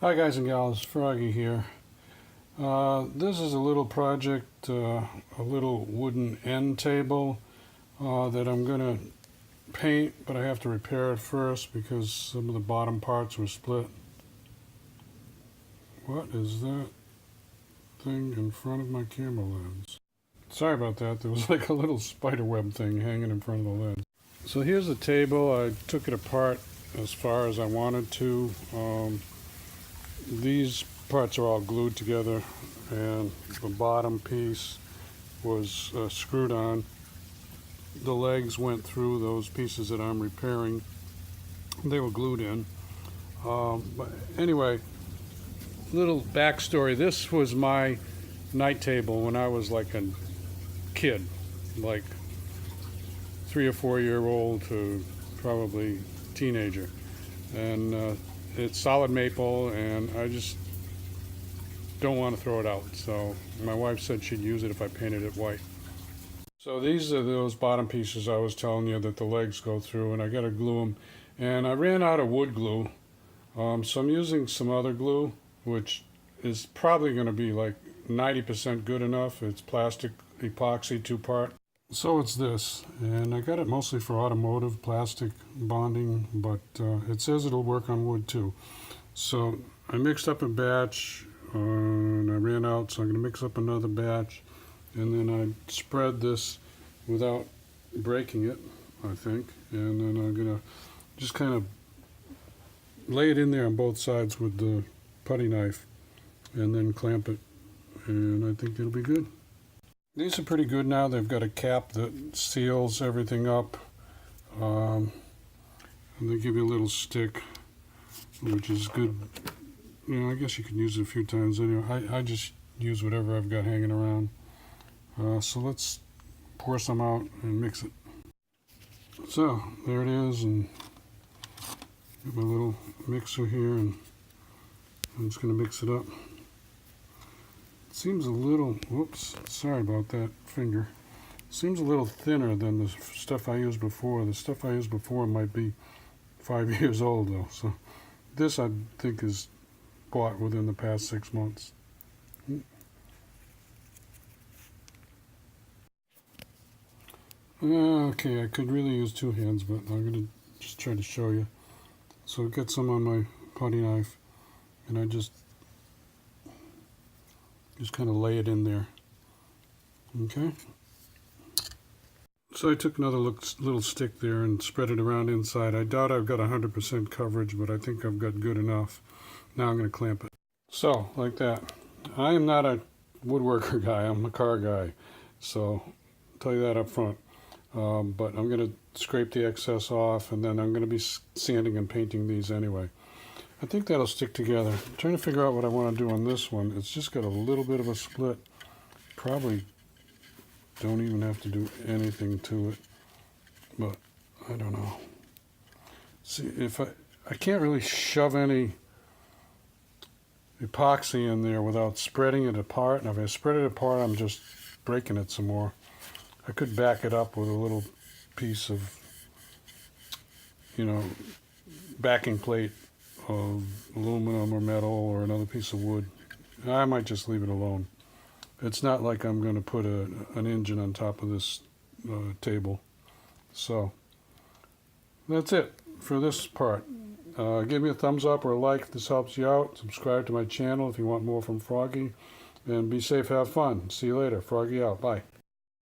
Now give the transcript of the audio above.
Hi guys and gals, Froggy here. This is a little project, a little wooden end table that I'm going to paint, but I have to repair it first because some of the bottom parts were split. What is that thing in front of my camera lens? Sorry about that, there was like a little spider web thing hanging in front of the lens. So here's the table. I took it apart as far as I wanted to. These parts are all glued together, and the bottom piece was screwed on. The legs went through those pieces that I'm repairing. They were glued in. But anyway, little backstory. This was my night table when I was like a kid, like 3 or 4 year old to probably teenager. And it's solid maple, and I just don't want to throw it out. So my wife said she'd use it if I painted it white. So these are those bottom pieces I was telling you that the legs go through, and I got to glue them. And I ran out of wood glue, so I'm using some other glue, which is probably going to be like 90% good enough. It's plastic epoxy 2-part. So it's this, and I got it mostly for automotive plastic bonding, but it says it'll work on wood too. So I mixed up a batch, and I ran out, so I'm going to mix up another batch, and then I spread this without breaking it, I think, and then I'm going to just kind of lay it in there on both sides with the putty knife, and then clamp it, and I think it'll be good. These are pretty good now. They've got a cap that seals everything up. And they give you a little stick, which is good. You know, I guess you can use it a few times anyway. I just use whatever I've got hanging around. So let's pour some out and mix it. So there it is, and got my little mixer here, and I'm just going to mix it up. Seems a little, whoops, sorry about that finger. Seems a little thinner than the stuff I used before. The stuff I used before might be 5 years old though. So this I think is bought within the past 6 months. Okay, I could really use 2 hands, but I'm going to just try to show you. So get some on my putty knife, and I just kind of lay it in there. Okay. So I took another little stick there and spread it around inside. I doubt I've got 100% coverage, but I think I've got good enough. Now I'm going to clamp it. So, like that. I am not a woodworker guy. I'm a car guy. So, I'll tell you that up front. But I'm going to scrape the excess off, and then I'm going to be sanding and painting these anyway. I think that'll stick together. I'm trying to figure out what I want to do on this one. It's just got a little bit of a split. Probably don't even have to do anything to it, but I don't know. See, if I can't really shove any epoxy in there without spreading it apart, and if I spread it apart, I'm just breaking it some more. I could back it up with a little piece of, you know, backing plate of aluminum or metal or another piece of wood. I might just leave it alone. It's not like I'm going to put an engine on top of this table. So that's it for this part. Give me a thumbs up or a like if this helps you out. Subscribe to my channel if you want more from Froggy. And be safe, have fun. See you later. Froggy out. Bye.